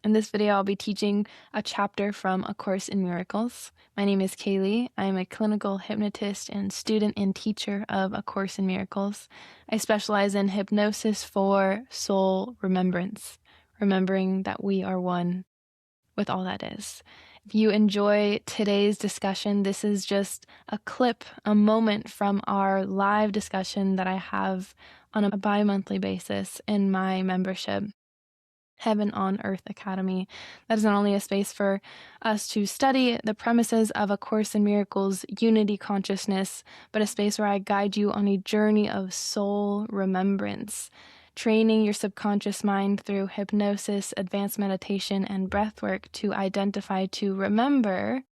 In this video, I'll be teaching a chapter from A Course in Miracles. My name is Kaylee. I'm a clinical hypnotist and student and teacher of A Course in Miracles. I specialize in hypnosis for soul remembrance, remembering that we are one with all that is. If you enjoy today's discussion, this is just a clip, a moment from our live discussion that I have on a bi-monthly basis in my membership, Heaven on Earth Academy. That is not only a space for us to study the premises of A Course in Miracles unity consciousness, but a space where I guide you on a journey of soul remembrance, training your subconscious mind through hypnosis, advanced meditation, and breathwork to identify, to remember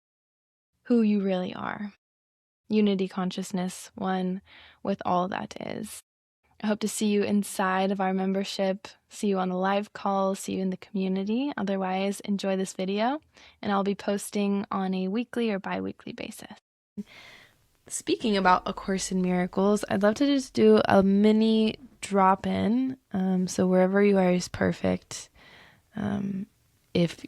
who you really are. Unity consciousness, one with all that is. I hope to see you inside of our membership, see you on the live call, see you in the community. Otherwise, enjoy this video, and I'll be posting on a weekly or bi-weekly basis. Speaking about A Course in Miracles, I'd love to just do a mini drop-in, so wherever you are is perfect. If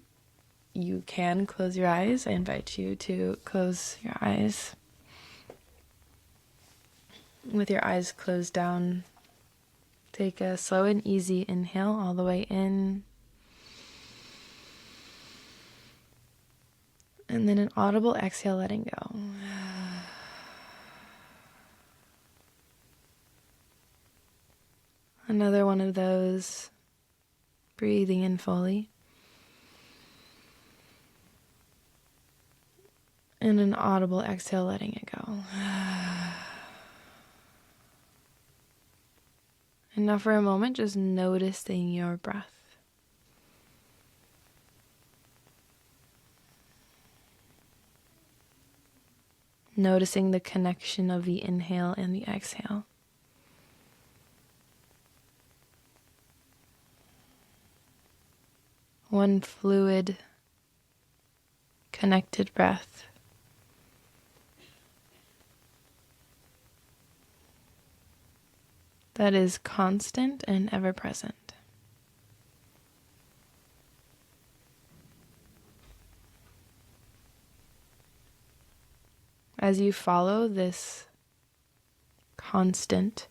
you can close your eyes, I invite you to close your eyes. With your eyes closed down, take a slow and easy inhale all the way in, and then an audible exhale, letting go. Another one of those, breathing in fully. And an audible exhale, letting it go. And now for a moment, just noticing your breath. Noticing the connection of the inhale and the exhale. One fluid, connected breath. That is constant and ever present. As you follow this constant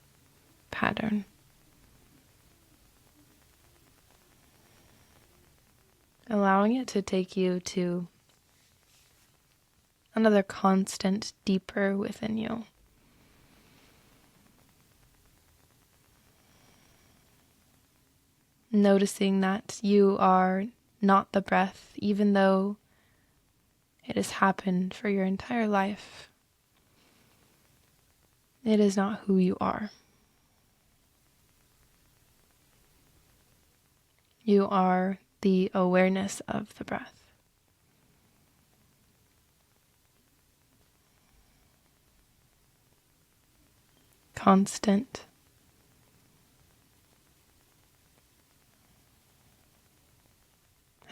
pattern, allowing it to take you to another constant deeper within you. Noticing that you are not the breath, even though it has happened for your entire life. It is not who you are. You are the awareness of the breath. Constant.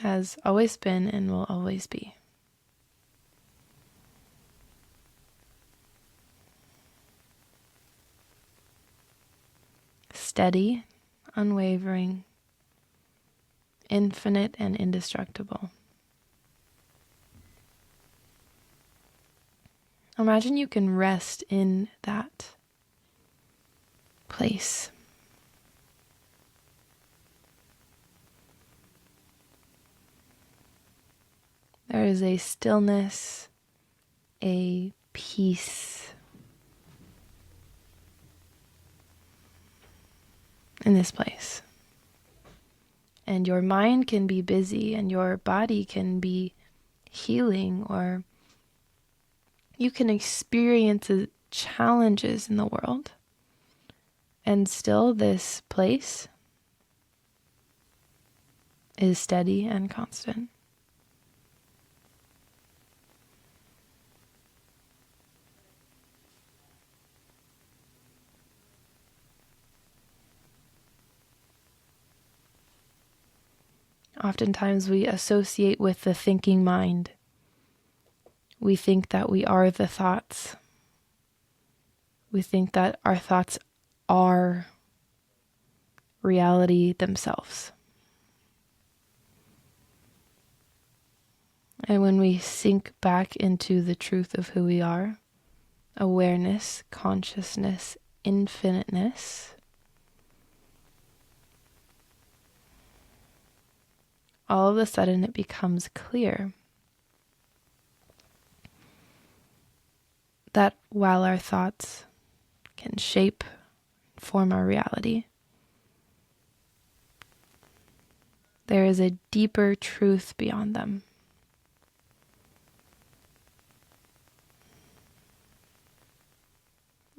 Has always been and will always be. Steady, unwavering, infinite and indestructible. Imagine you can rest in that place. There is a stillness, a peace in this place. And your mind can be busy and your body can be healing, or you can experience challenges in the world. And still this place is steady and constant. Oftentimes we associate with the thinking mind. We think that we are the thoughts. We think that our thoughts are reality themselves. And when we sink back into the truth of who we are, awareness, consciousness, infiniteness, all of a sudden it becomes clear that while our thoughts can shape, form our reality, there is a deeper truth beyond them.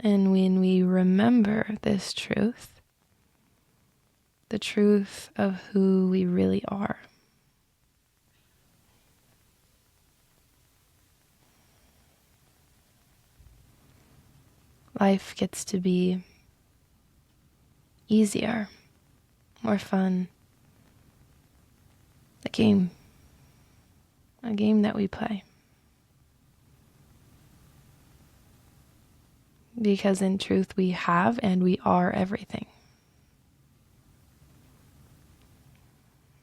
And when we remember this truth, the truth of who we really are, life gets to be easier, more fun. A game that we play. Because in truth, we have and we are everything.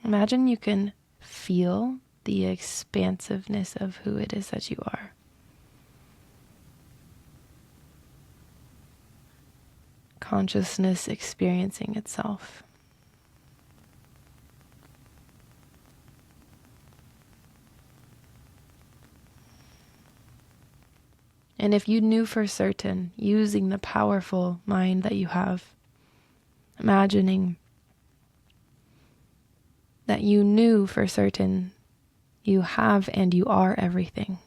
Imagine you can feel the expansiveness of who it is that you are. Consciousness experiencing itself. And if you knew for certain, using the powerful mind that you have, imagining that you knew for certain you have and you are everything,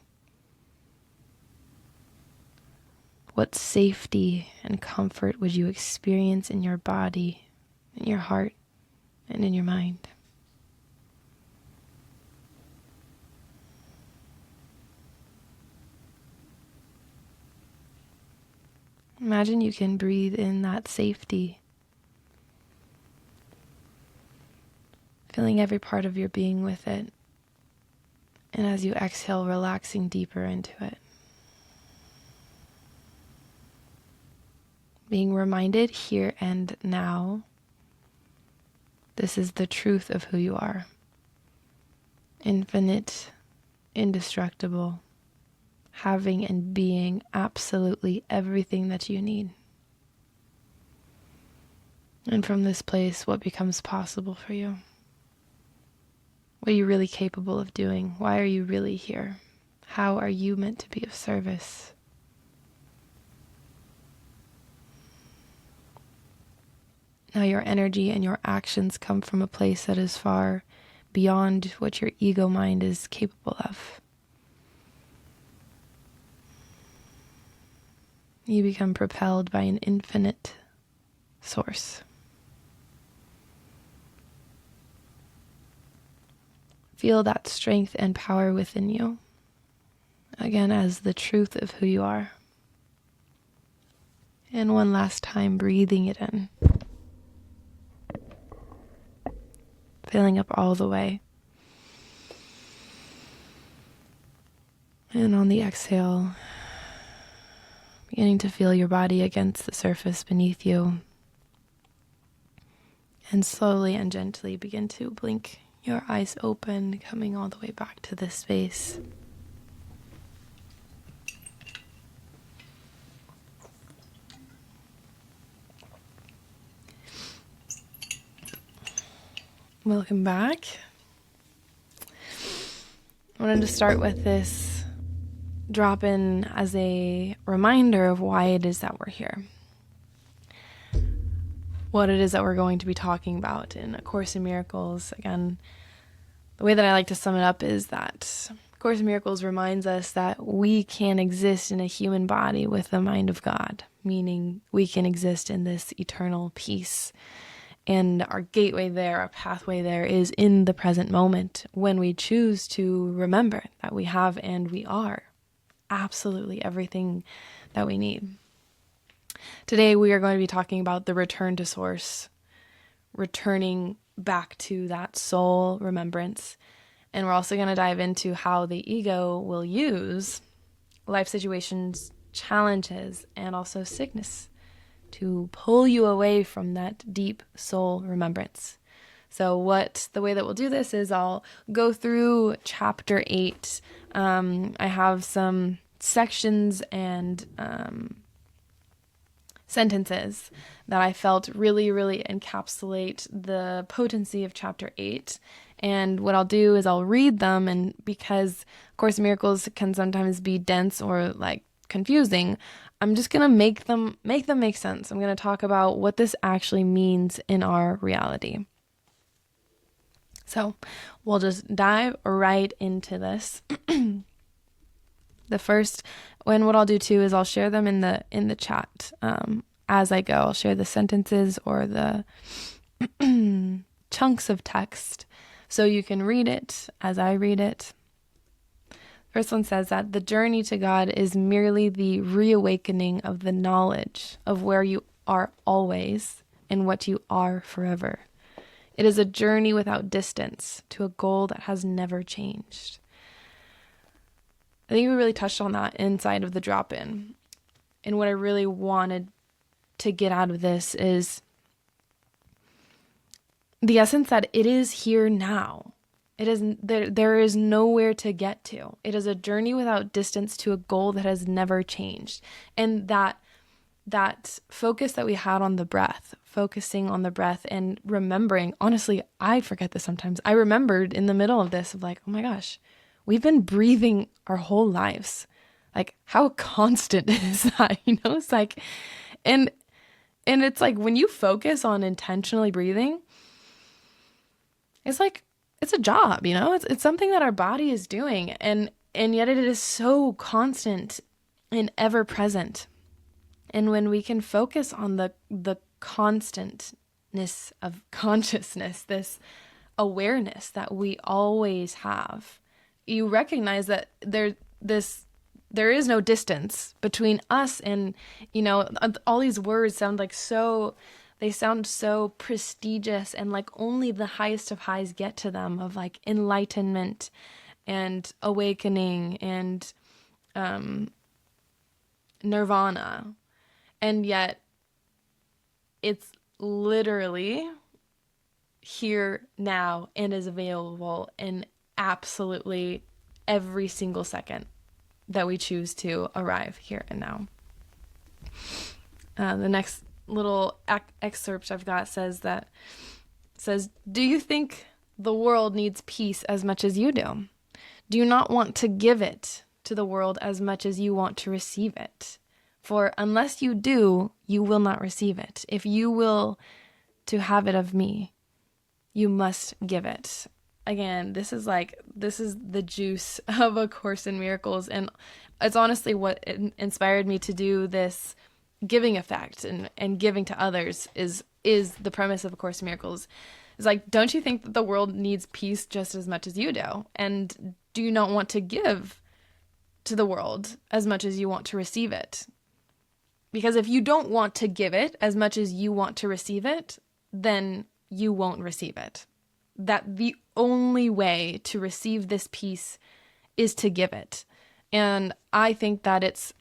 what safety and comfort would you experience in your body, in your heart, and in your mind? Imagine you can breathe in that safety, filling every part of your being with it, and as you exhale, relaxing deeper into it. Being reminded here and now, this is the truth of who you are. Infinite, indestructible, having and being absolutely everything that you need. And from this place, what becomes possible for you? What are you really capable of doing? Why are you really here? How are you meant to be of service? Now your energy and your actions come from a place that is far beyond what your ego mind is capable of. You become propelled by an infinite source. Feel that strength and power within you, again, as the truth of who you are. And one last time, breathing it in. Filling up all the way. And on the exhale, beginning to feel your body against the surface beneath you. And slowly and gently begin to blink your eyes open, coming all the way back to this space. Welcome back. I wanted to start with this drop in as a reminder of why it is that we're here. What it is that we're going to be talking about in A Course in Miracles. Again, the way that I like to sum it up is that A Course in Miracles reminds us that we can exist in a human body with the mind of God, meaning we can exist in this eternal peace. And our gateway there, our pathway there is in the present moment when we choose to remember that we have and we are absolutely everything that we need. Today we are going to be talking about the return to source, returning back to that soul remembrance. And we're also going to dive into how the ego will use life situations, challenges, and also sickness to pull you away from that deep soul remembrance. So the way that we'll do this is I'll go through chapter 8. I have some sections and sentences that I felt really, really encapsulate the potency of chapter 8. And what I'll do is I'll read them, and because A Course in Miracles can sometimes be dense or like confusing, I'm just going to make them make sense. I'm going to talk about what this actually means in our reality. So we'll just dive right into this. What I'll do too is I'll share them in the chat as I go. I'll share the sentences or the chunks of text so you can read it as I read it. First one says that the journey to God is merely the reawakening of the knowledge of where you are always and what you are forever. It is a journey without distance to a goal that has never changed. I think we really touched on that inside of the drop-in. And what I really wanted to get out of this is the essence that it is here now. It is there is nowhere to get to. It is a journey without distance to a goal that has never changed. And that focus that we had on the breath, focusing on the breath and remembering, honestly, I forget this sometimes. I remembered in the middle of this of like, oh my gosh, we've been breathing our whole lives. Like, how constant is that? It's like, and it's like when you focus on intentionally breathing, it's like, it's a job, it's something that our body is doing. And yet it is so constant and ever present. And when we can focus on the constantness of consciousness, this awareness that we always have, you recognize that there is no distance between us and, all these words sound so prestigious and like only the highest of highs get to them, of like enlightenment and awakening and nirvana. And yet it's literally here now and is available in absolutely every single second that we choose to arrive here and now. The next little excerpt I've got says, do you think the world needs peace as much as you do? Do you not want to give it to the world as much as you want to receive it? For unless you do, you will not receive it. If you will to have it of me, you must give it. Again, this is the juice of A Course in Miracles. And it's honestly what inspired me to do this giving effect and giving to others is the premise of A Course in Miracles. It's like, don't you think that the world needs peace just as much as you do? And do you not want to give to the world as much as you want to receive it? Because if you don't want to give it as much as you want to receive it, then you won't receive it. That the only way to receive this peace is to give it. And I think that it's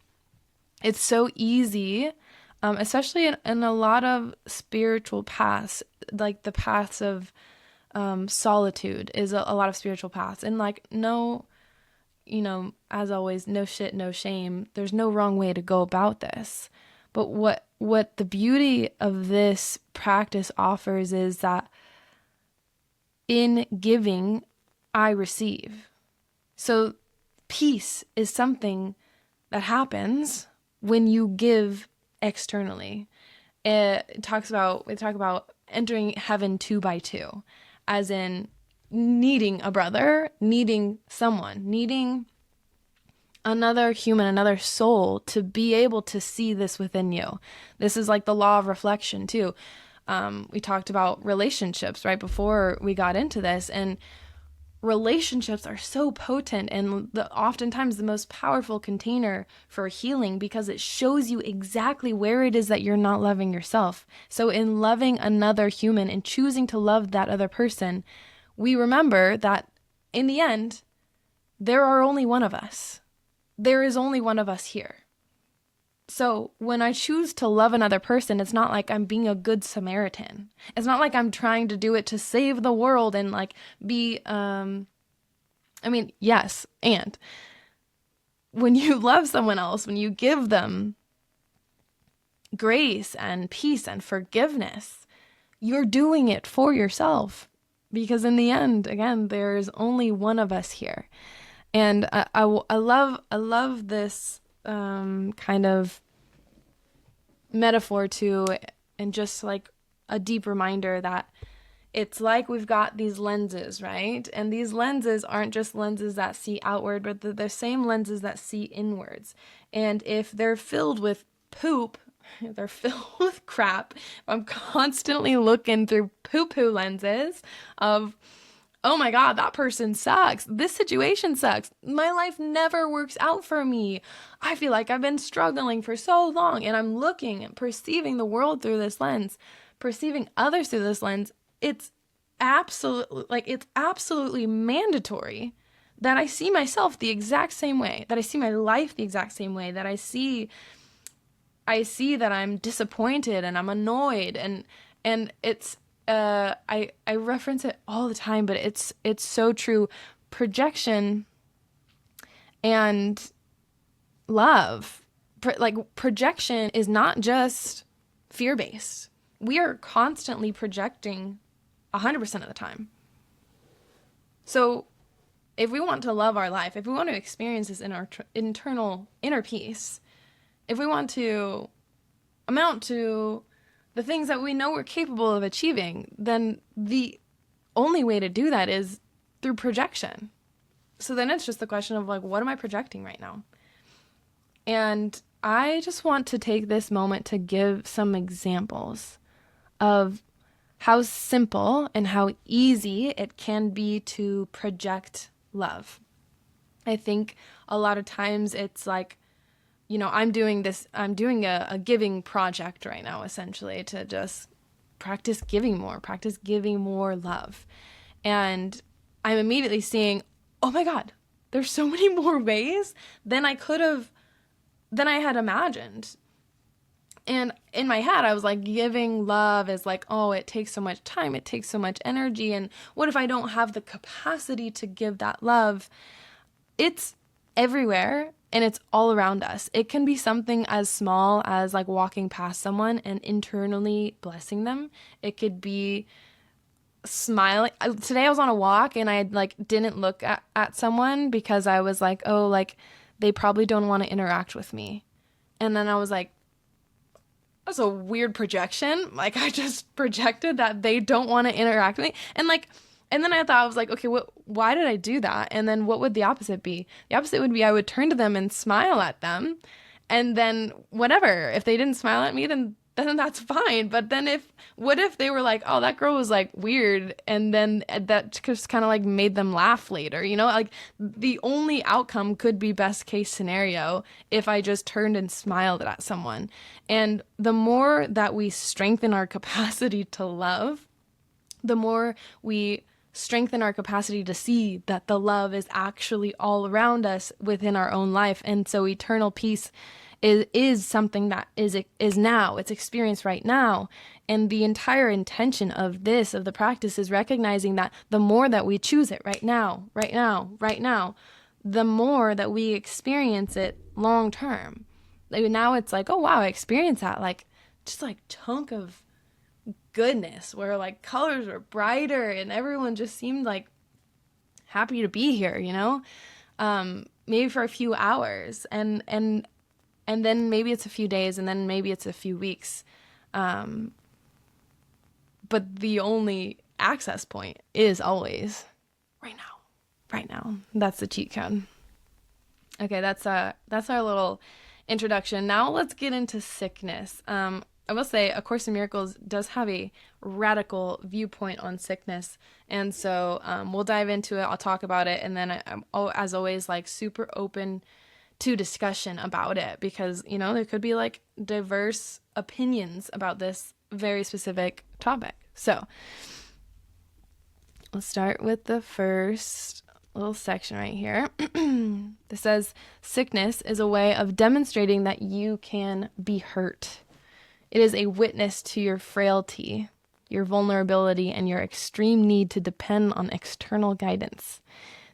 so easy, especially in a lot of spiritual paths, like the paths of solitude is a lot of spiritual paths. And like, no, as always, no shit, no shame. There's no wrong way to go about this. But what the beauty of this practice offers is that in giving, I receive. So peace is something that happens when you give externally. We talk about entering heaven 2 by 2, as in needing a brother, needing someone, needing another human, another soul to be able to see this within you. This is like the law of reflection too. We talked about relationships right before we got into this, and relationships are so potent and oftentimes the most powerful container for healing, because it shows you exactly where it is that you're not loving yourself. So in loving another human and choosing to love that other person, we remember that in the end, there are only one of us. There is only one of us here. So when I choose to love another person, it's not like I'm being a good Samaritan. It's not like I'm trying to do it to save the world and like be, I mean, yes, and when you love someone else, when you give them grace and peace and forgiveness, you're doing it for yourself. Because in the end, again, there's only one of us here. And I love this kind of metaphor too, and just like a deep reminder that it's like we've got these lenses, right? And these lenses aren't just lenses that see outward, but they're the same lenses that see inwards. And if they're filled with poop, they're filled with crap. I'm constantly looking through poo-poo lenses of, oh my God, that person sucks. This situation sucks. My life never works out for me. I feel like I've been struggling for so long, and I'm looking and perceiving the world through this lens, perceiving others through this lens. It's absolutely mandatory that I see myself the exact same way, that I see my life the exact same way, that I see that I'm disappointed and I'm annoyed, and it's I reference it all the time, but it's so true. Projection and love, projection is not just fear-based. We are constantly projecting 100% of the time. So if we want to love our life, if we want to experience this in our internal inner peace, if we want to amount to the things that we know we're capable of achieving, then the only way to do that is through projection. So then it's just the question of like, what am I projecting right now? And I just want to take this moment to give some examples of how simple and how easy it can be to project love. I think a lot of times it's like, I'm doing a giving project right now, essentially, to just practice giving more love. And I'm immediately seeing, oh my God, there's so many more ways than I had imagined. And in my head, I was like, giving love is like, oh, it takes so much time, it takes so much energy. And what if I don't have the capacity to give that love? It's everywhere and it's all around us. It can be something as small as like walking past someone and internally blessing them. It could be smiling. Today I was on a walk and I like didn't look at someone because I was like, oh, like they probably don't want to interact with me. And then I was like, that's a weird projection. Like I just projected that they don't want to interact with me. And then I thought, I was like, okay, why did I do that? And then what would the opposite be? The opposite would be I would turn to them and smile at them. And then whatever, if they didn't smile at me, then that's fine. But then what if they were like, oh, that girl was like weird. And then that just kind of like made them laugh later, like the only outcome could be best case scenario if I just turned and smiled at someone. And the more that we strengthen our capacity to love, the more we strengthen our capacity to see that the love is actually all around us within our own life. And so eternal peace is something that is now, it's experienced right now. And the entire intention of the practice is recognizing that the more that we choose it right now, the more that we experience it long term. Like now it's like, oh wow, I experienced that like just like chunk of goodness where like colors were brighter and everyone just seemed like happy to be here, maybe for a few hours and then maybe it's a few days and then maybe it's a few weeks. But the only access point is always right now. That's the cheat code. Okay, that's our little introduction. Now let's get into sickness. I will say A Course in Miracles does have a radical viewpoint on sickness. And so we'll dive into it. I'll talk about it. And then I'm, as always, like super open to discussion about it because, there could be like diverse opinions about this very specific topic. So let's start with the first little section right here. This says, sickness is a way of demonstrating that you can be hurt. It is a witness to your frailty, your vulnerability, and your extreme need to depend on external guidance.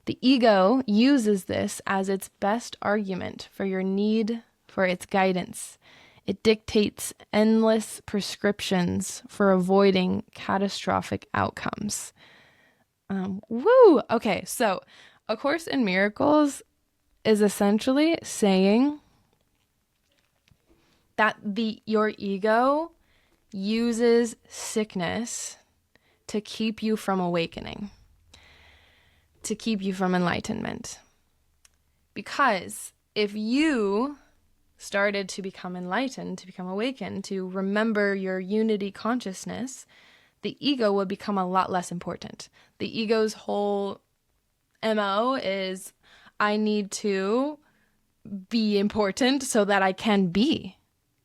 The ego uses this as its best argument for your need for its guidance. It dictates endless prescriptions for avoiding catastrophic outcomes. Woo! Okay, so A Course in Miracles is essentially saying that your ego uses sickness to keep you from awakening, to keep you from enlightenment. Because if you started to become enlightened, to become awakened, to remember your unity consciousness, the ego would become a lot less important. The ego's whole MO is, I need to be important so that I can be.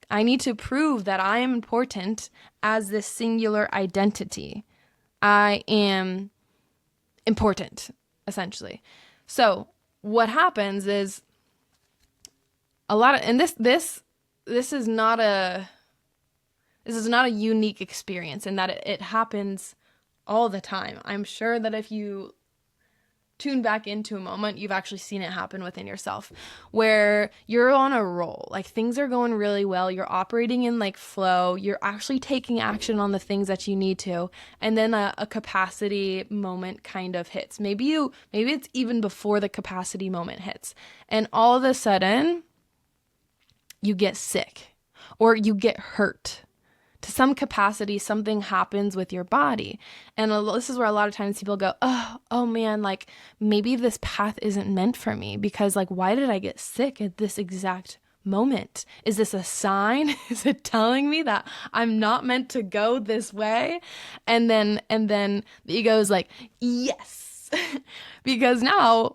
I need to prove that I am important as this singular identity. I am important, essentially. So what happens is a lot of, and this is not a unique experience in that it happens all the time. I'm sure that if you tune back into a moment, you've actually seen it happen within yourself, where you're on a roll, like things are going really well, you're operating in like flow, you're actually taking action on the things that you need to, and then a capacity moment kind of hits. Maybe it's even before the capacity moment hits, and all of a sudden you get sick or you get hurt. To some capacity, something happens with your body. And this is where a lot of times people go, oh man, like maybe this path isn't meant for me, because like, why did I get sick at this exact moment? Is this a sign? Is it telling me that I'm not meant to go this way? And then the ego is like, yes, because now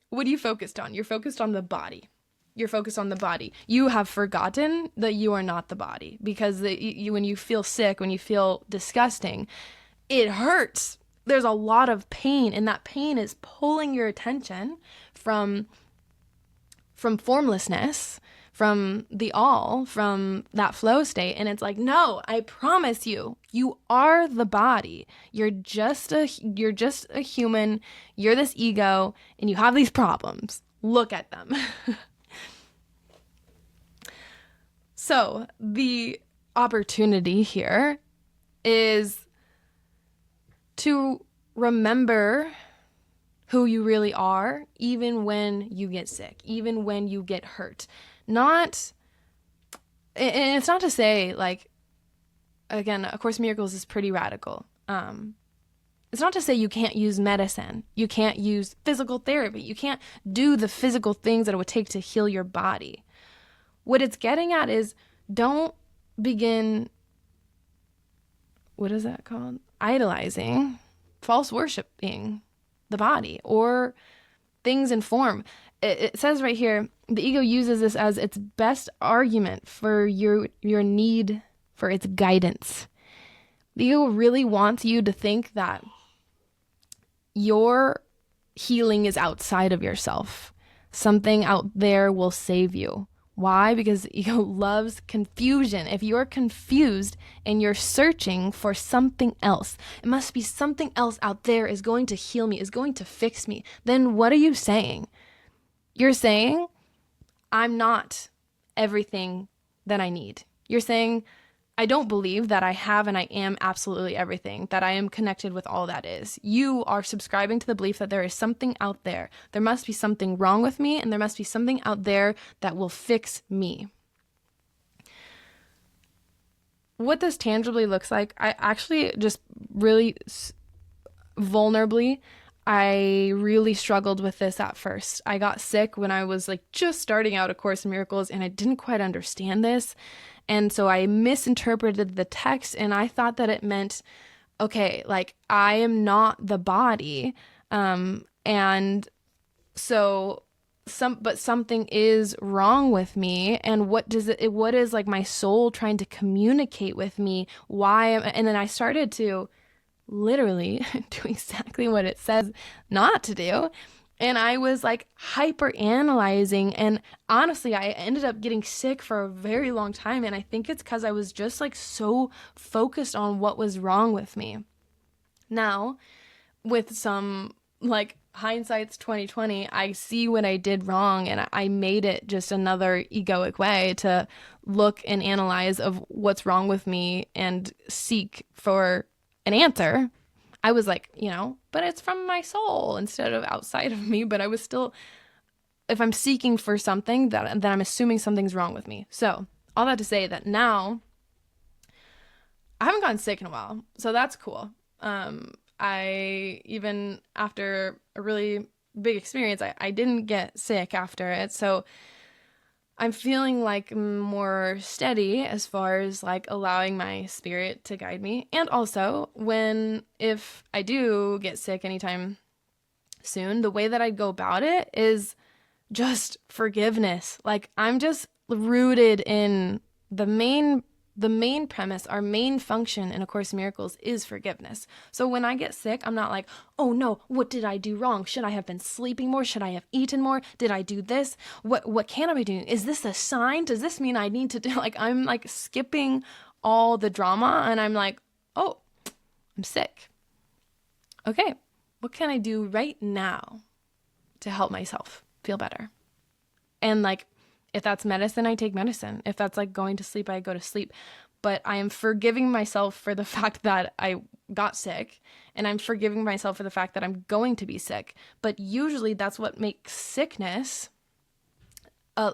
what are you focused on? You're focused on the body. You're focused on the body. You have forgotten that you are not the body, because when you feel sick, when you feel disgusting, it hurts. There's a lot of pain, and that pain is pulling your attention from formlessness, from the all, from that flow state. And it's like, no, I promise you, you are the body. You're just a human. You're this ego, and you have these problems. Look at them. So the opportunity here is to remember who you really are, even when you get sick, even when you get hurt. And it's not to say, like, again, A Course in Miracles is pretty radical. It's not to say you can't use medicine. You can't use physical therapy. You can't do the physical things that it would take to heal your body. What it's getting at is, don't begin, what is that called? Idolizing, false worshiping the body or things in form. It says right here, the ego uses this as its best argument for your need for its guidance. The ego really wants you to think that your healing is outside of yourself. Something out there will save you. Why? Because the ego loves confusion. If you're confused and you're searching for something else, it must be something else out there is going to heal me, is going to fix me. Then what are you saying? You're saying, I'm not everything that I need. You're saying, I don't believe that I have and I am absolutely everything, that I am connected with all that is. You are subscribing to the belief that there is something out there. There must be something wrong with me, and there must be something out there that will fix me. What this tangibly looks like, I actually just really vulnerably, I really struggled with this at first. I got sick when I was like just starting out A Course in Miracles, and I didn't quite understand this. And so I misinterpreted the text, and I thought that it meant, okay, like I am not the body. And so something is wrong with me. And what is like my soul trying to communicate with me? And then I started to literally do exactly what it says not to do. And I was like hyper analyzing. And honestly, I ended up getting sick for a very long time. And I think it's because I was just like so focused on what was wrong with me. Now, with some like hindsight's 2020, I see what I did wrong, and I made it just another egoic way to look and analyze of what's wrong with me and seek for an answer. I was like, but it's from my soul instead of outside of me. But I was still, if I'm seeking for something, that then I'm assuming something's wrong with me. So all that to say that now I haven't gotten sick in a while, so that's cool. I, even after a really big experience, I didn't get sick after it. So I'm feeling like more steady as far as like allowing my spirit to guide me. And also, if I do get sick anytime soon, the way that I go about it is just forgiveness. Like, I'm just rooted in the main premise, our main function in A Course in Miracles is forgiveness. So when I get sick, I'm not like, oh no, what did I do wrong? Should I have been sleeping more? Should I have eaten more? Did I do this? What can I be doing? Is this a sign? Does this mean I need to do, like, I'm like skipping all the drama, and I'm like, oh, I'm sick. Okay, what can I do right now to help myself feel better? And like, if that's medicine, I take medicine. If that's like going to sleep, I go to sleep. But I am forgiving myself for the fact that I got sick, and I'm forgiving myself for the fact that I'm going to be sick. But usually that's what makes sickness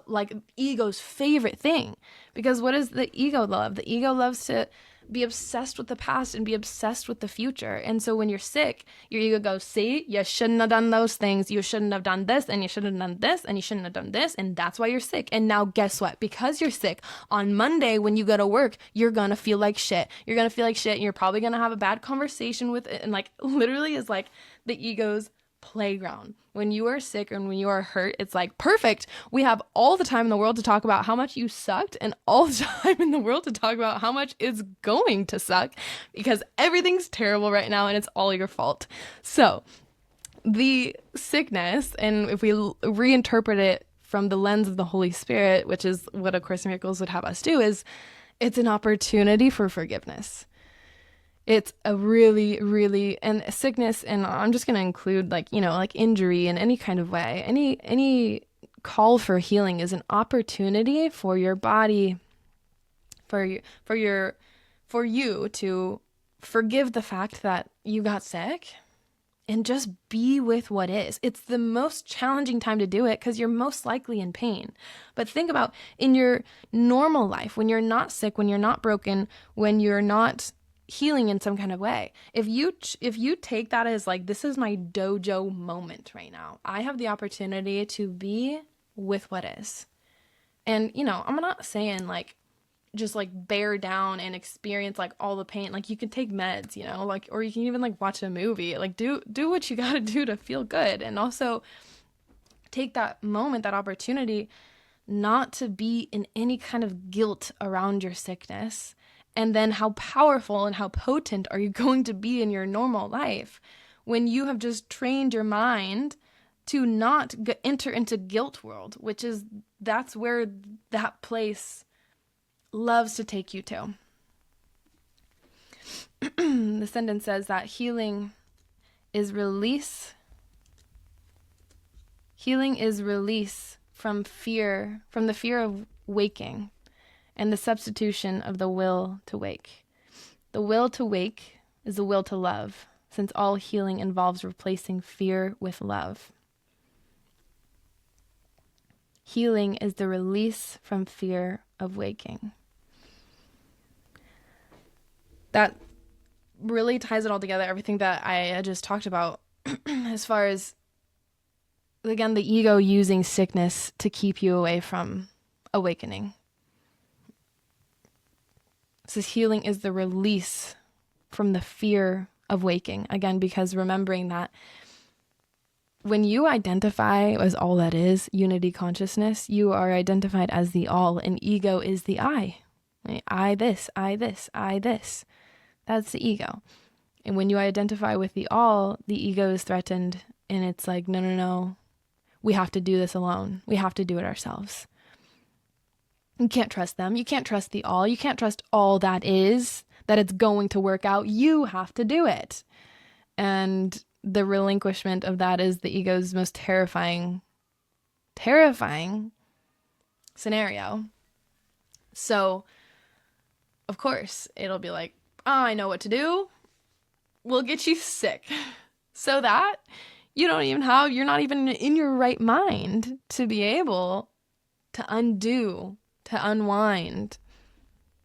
like ego's favorite thing. Because what does the ego love? The ego loves to be obsessed with the past and be obsessed with the future. And so when you're sick, your ego goes, see, you shouldn't have done those things. You shouldn't have done this, and you shouldn't have done this, and you shouldn't have done this. And that's why you're sick. And now guess what? Because you're sick, on Monday when you go to work, you're going to feel like shit. You're going to feel like shit, and you're probably going to have a bad conversation with it. And like, literally is like the ego's playground. When you are sick and when you are hurt, it's like, perfect. We have all the time in the world to talk about how much you sucked, and all the time in the world to talk about how much it's going to suck, because everything's terrible right now and it's all your fault. So the sickness, and if we reinterpret it from the lens of the Holy Spirit, which is what A Course in Miracles would have us do, is it's an opportunity for forgiveness. It's a really, really, and sickness, and I'm just going to include like, like injury in any kind of way. Any call for healing is an opportunity for your body, for you to forgive the fact that you got sick and just be with what is. It's the most challenging time to do it because you're most likely in pain. But think about in your normal life, when you're not sick, when you're not broken, when you're not healing in some kind of way. If you take that as like, this is my dojo moment right now, I have the opportunity to be with what is. And I'm not saying like just like bear down and experience like all the pain. Like, you can take meds, like, or you can even like watch a movie, like do what you got to do to feel good. And also take that moment, that opportunity, not to be in any kind of guilt around your sickness. And then how powerful and how potent are you going to be in your normal life when you have just trained your mind to not enter into guilt world, that's where that place loves to take you to. The sentence says that healing is release from the fear of waking, and the substitution of the will to wake. The will to wake is the will to love, since all healing involves replacing fear with love. Healing is the release from fear of waking. That really ties it all together, everything that I just talked about, as far as, again, the ego using sickness to keep you away from awakening. So healing is the release from the fear of waking. Again, because remembering that when you identify as all that is, unity consciousness, you are identified as the all, and ego is the I. I this, I this, I this. That's the ego. And when you identify with the all, the ego is threatened And it's like, no, no, no. We have to do this alone. We have to do it ourselves. You can't trust them. You can't trust the all. You can't trust all that is, that it's going to work out. You have to do it. And the relinquishment of that is the ego's most terrifying scenario. So, of course, it'll be like, oh, I know what to do. We'll get you sick so that you're not even in your right mind to be able to unwind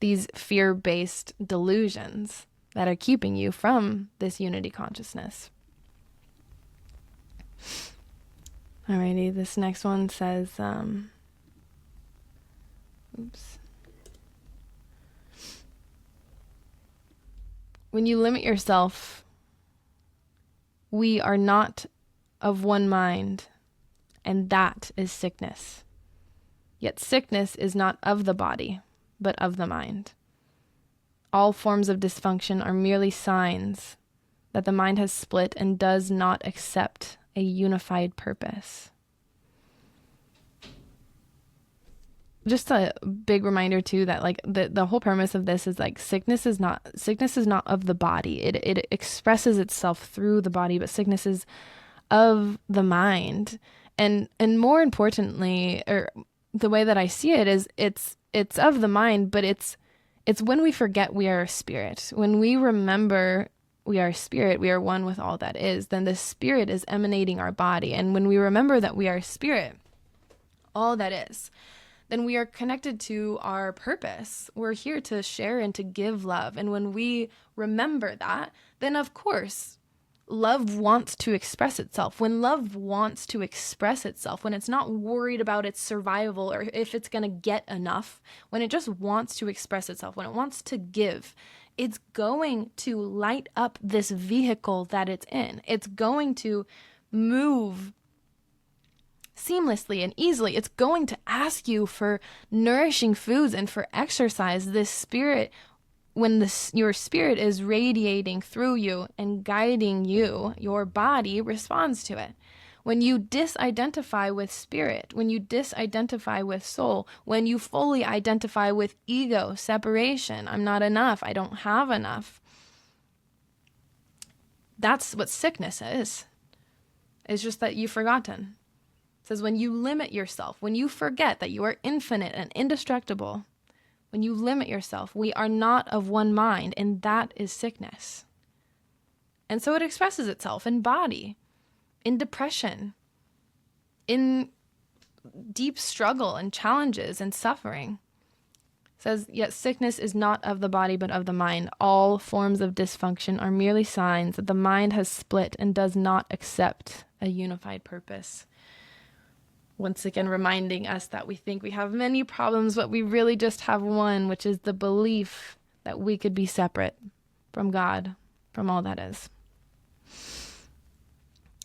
these fear-based delusions that are keeping you from this unity consciousness. Alrighty, this next one says, when you limit yourself, we are not of one mind, and that is sickness. Yet sickness is not of the body, but of the mind. All forms of dysfunction are merely signs that the mind has split and does not accept a unified purpose. Just a big reminder too that like the whole premise of this is like sickness is not of the body. It expresses itself through the body, but sickness is of the mind. And more importantly, or the way that I see it is it's of the mind, but it's when we forget we are a spirit. When we remember we are a spirit, we are one with all that is, then the spirit is emanating our body. And when we remember that we are a spirit, all that is, then we are connected to our purpose. We're here to share and to give love. And when we remember that, then of course, love wants to express itself. When love wants to express itself, when it's not worried about its survival or if it's going to get enough, when it just wants to express itself, when it wants to give, it's going to light up this vehicle that it's in. It's going to move seamlessly and easily. It's going to ask you for nourishing foods and for exercise. This spirit, when your spirit is radiating through you and guiding you, your body responds to it. When you disidentify with spirit, when you disidentify with soul, when you fully identify with ego, separation, I'm not enough, I don't have enough. That's what sickness is. It's just that you've forgotten. It says when you limit yourself, when you forget that you are infinite and indestructible, when you limit yourself, we are not of one mind, and that is sickness. And so it expresses itself in body, in depression, in deep struggle and challenges and suffering. It says, yet sickness is not of the body, but of the mind. All forms of dysfunction are merely signs that the mind has split and does not accept a unified purpose. Once again, reminding us that we think we have many problems, but we really just have one, which is the belief that we could be separate from God, from all that is.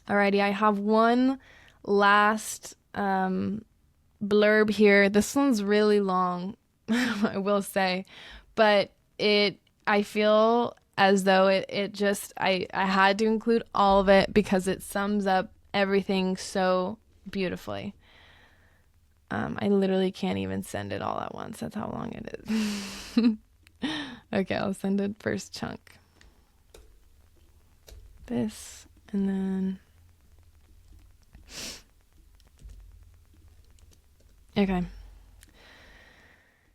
Alrighty, I have one last blurb here. This one's really long, I will say, but I feel as though I had to include all of it because it sums up everything so beautifully. I literally can't even send it all at once. That's how long it is. Okay, I'll send it first chunk. This, and then... Okay. It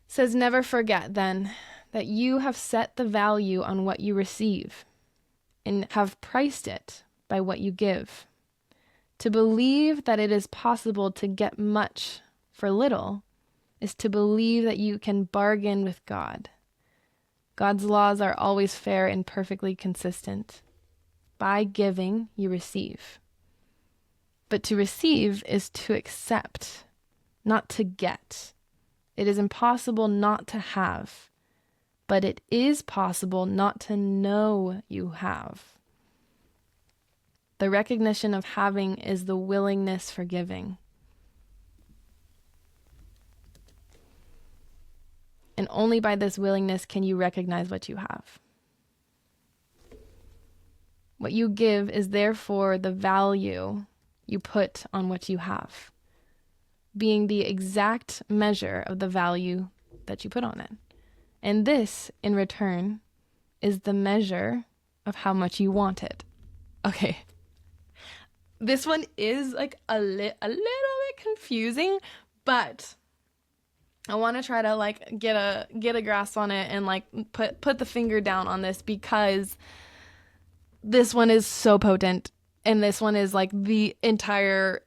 says, never forget, then, that you have set the value on what you receive and have priced it by what you give. To believe that it is possible to get much for little is to believe that you can bargain with God. God's laws are always fair and perfectly consistent. By giving, you receive. But to receive is to accept, not to get. It is impossible not to have, but it is possible not to know you have. The recognition of having is the willingness for giving. And only by this willingness can you recognize what you have. What you give is therefore the value you put on what you have, being the exact measure of the value that you put on it. And this, in return, is the measure of how much you want it. Okay. This one is like a little bit confusing, but I want to try to like get a grasp on it and like put the finger down on this, because this one is so potent, and this one is like the entire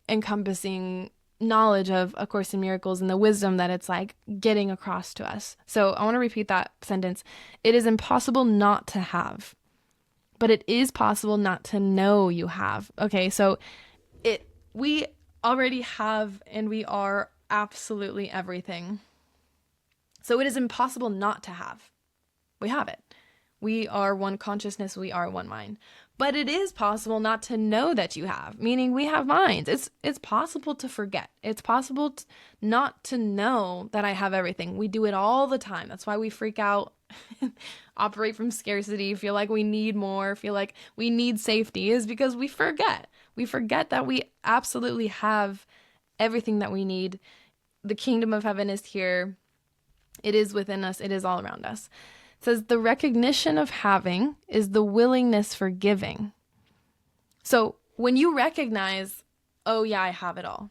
encompassing knowledge of A Course in Miracles and the wisdom that it's like getting across to us. So I want to repeat that sentence. It is impossible not to have, but it is possible not to know you have. Okay, so we already have, and we are absolutely everything. So it is impossible not to have. We have it. We are one consciousness, we are one mind. But it is possible not to know that you have, meaning we have minds. It's possible to forget. It's possible not to know that I have everything. We do it all the time. That's why we freak out, operate from scarcity, feel like we need more, feel like we need safety, is because we forget. We forget that we absolutely have everything that we need. The kingdom of heaven is here. It is within us. It is all around us. It says the recognition of having is the willingness for giving. So when you recognize, oh yeah, I have it all.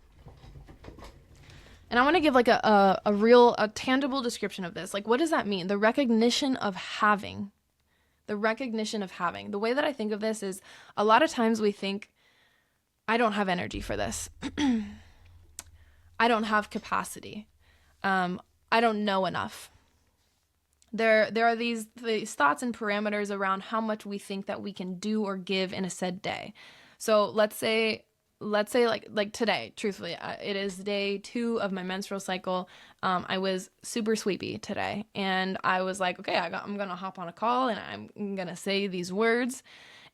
And I want to give like a tangible description of this. Like, what does that mean? The recognition of having. The recognition of having. The way that I think of this is, a lot of times we think, I don't have energy for this. I don't have capacity. I don't know enough. There are these thoughts and parameters around how much we think that we can do or give in a said day. So let's say like today, truthfully, it is day 2 of my menstrual cycle. I was super sleepy today, and I was like, okay, I'm gonna hop on a call and I'm gonna say these words.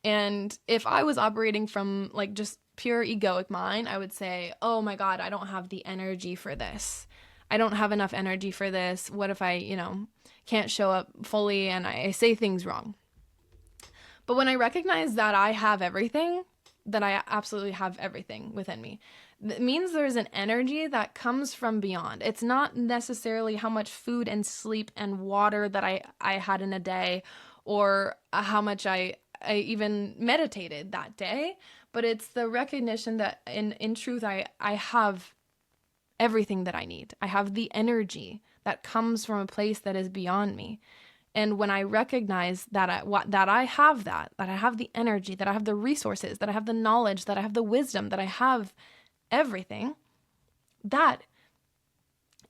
And if I was operating from like just pure egoic mind, I would say, oh my God, I don't have the energy for this. I don't have enough energy for this. What if I, can't show up fully and I say things wrong? But when I recognize that I have everything, that I absolutely have everything within me, it means there's an energy that comes from beyond. It's not necessarily how much food and sleep and water that I had in a day, or how much I even meditated that day, but it's the recognition that in truth, I have everything that I need. I have the energy that comes from a place that is beyond me. And when I recognize that I have the energy, that I have the resources, that I have the knowledge, that I have the wisdom, that I have everything, that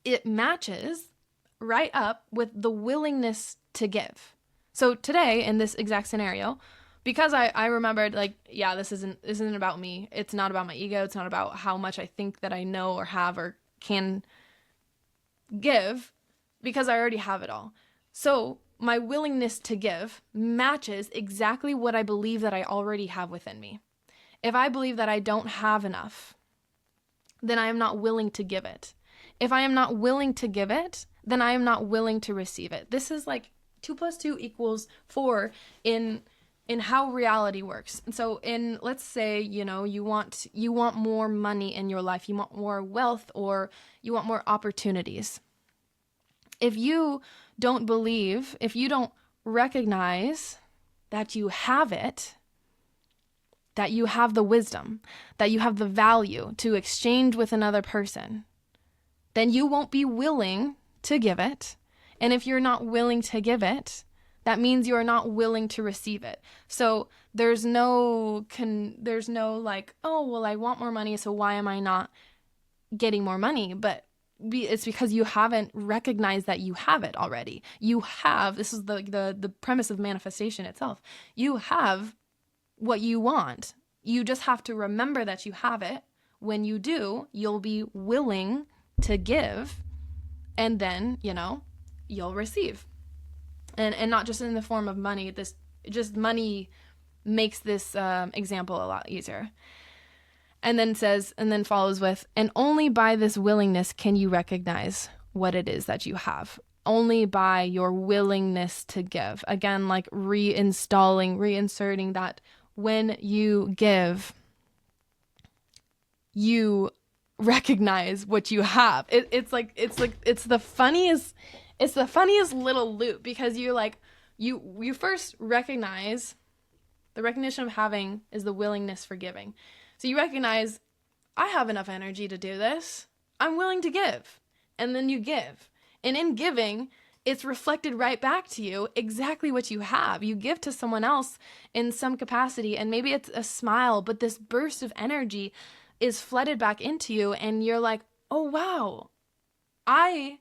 it matches right up with the willingness to give. So today, in this exact scenario, because I remembered, like, yeah, this isn't about me. It's not about my ego. It's not about how much I think that I know or have or can give, because I already have it all. So my willingness to give matches exactly what I believe that I already have within me. If I believe that I don't have enough, then I am not willing to give it. If I am not willing to give it, then I am not willing to receive it. This is like 2 + 2 = 4 in how reality works. And so let's say, you want more money in your life, you want more wealth, or you want more opportunities. If you don't believe, if you don't recognize that you have it, that you have the wisdom, that you have the value to exchange with another person, then you won't be willing to give it. And if you're not willing to give it, that means you're not willing to receive it. So there's no like, oh, well, I want more money, so why am I not getting more money? But it's because you haven't recognized that you have it already. You have, this is the premise of manifestation itself. You have what you want. You just have to remember that you have it. When you do, you'll be willing to give, and then, you'll receive. And not just in the form of money. Money makes this example a lot easier. And then follows with, and only by this willingness can you recognize what it is that you have. only by your willingness to give. Again, like reinserting that when you give, you recognize what you have. It's the funniest little loop, because you're like, you first recognize, the recognition of having is the willingness for giving. So you recognize, I have enough energy to do this. I'm willing to give. And then you give. And in giving, it's reflected right back to you exactly what you have. You give to someone else in some capacity, and maybe it's a smile, but this burst of energy is flooded back into you, and you're like, oh wow, I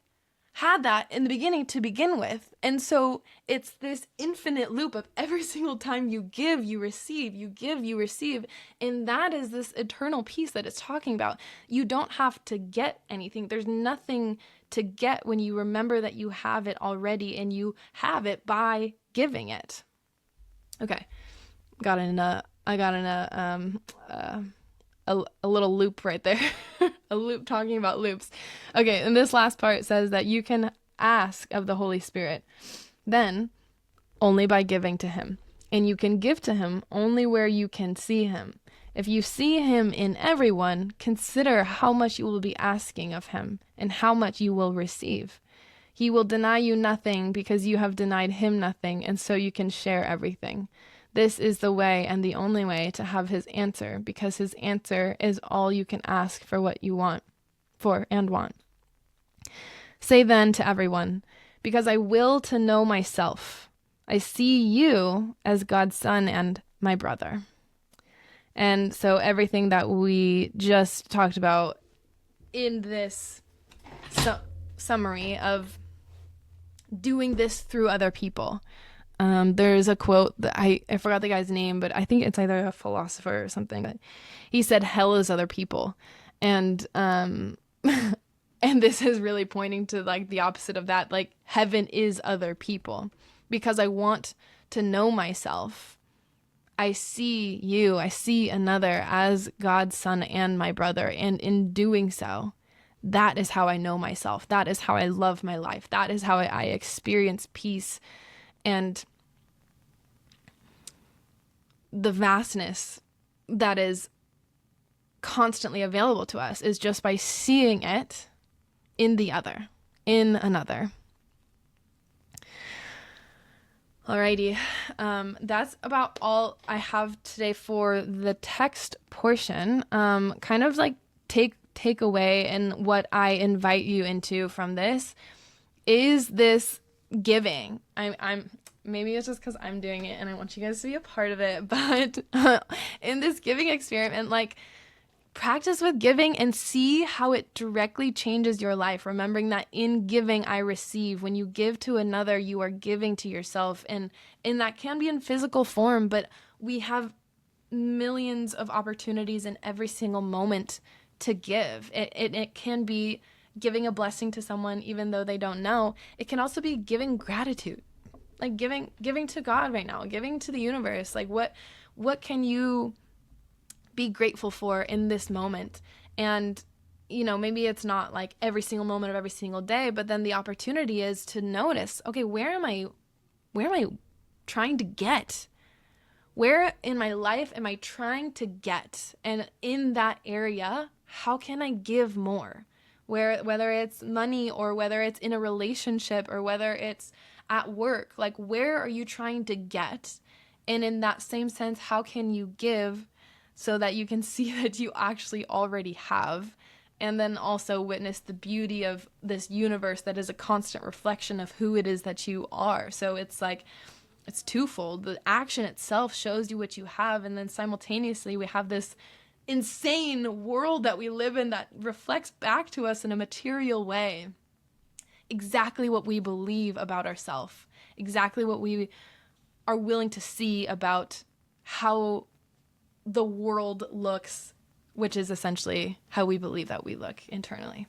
had that in the beginning to begin with. And so it's this infinite loop of every single time you give, you receive, you give, you receive. And that is this eternal peace that it's talking about. You don't have to get anything. There's nothing to get when you remember that you have it already, and you have it by giving it. Okay. I got in a little loop right there. A loop talking about loops. Okay, and this last part says that you can ask of the Holy Spirit then only by giving to him. And you can give to him only where you can see him. If you see him in everyone, consider how much you will be asking of him and how much you will receive. He will deny you nothing because you have denied him nothing, and so you can share everything. This is the way and the only way to have his answer, because his answer is all you can ask for what you want, for and want. Say then to everyone, because I will to know myself, I see you as God's son and my brother. And so everything that we just talked about in this summary of doing this through other people. There's a quote that I forgot the guy's name, but I think it's either a philosopher or something. But he said, "Hell is other people," and and this is really pointing to like the opposite of that. Like, heaven is other people, because I want to know myself. I see you, I see another as God's son and my brother, and in doing so, that is how I know myself. That is how I love my life. That is how I experience peace and the vastness that is constantly available to us, is just by seeing it in the other, in another. Alrighty, that's about all I have today for the text portion. Kind of like take away, and what I invite you into from this is this giving. I'm maybe it's just because I'm doing it and I want you guys to be a part of it, but in this giving experiment, like, practice with giving and see how it directly changes your life. Remembering that in giving, I receive. When you give to another, you are giving to yourself. And that can be in physical form, but we have millions of opportunities in every single moment to give. It can be giving a blessing to someone even though they don't know. It can also be giving gratitude. Like giving to God right now, giving to the universe. Like, what can you be grateful for in this moment? And, maybe it's not like every single moment of every single day, but then the opportunity is to notice, okay, where am I trying to get? Where in my life am I trying to get? And in that area, how can I give more? Whether it's money, or whether it's in a relationship, or whether it's at work, like, where are you trying to get? And in that same sense, how can you give so that you can see that you actually already have, and then also witness the beauty of this universe that is a constant reflection of who it is that you are. So it's like, it's twofold. The action itself shows you what you have, and then simultaneously we have this insane world that we live in that reflects back to us in a material way exactly what we believe about ourselves, exactly what we are willing to see about how the world looks, which is essentially how we believe that we look internally.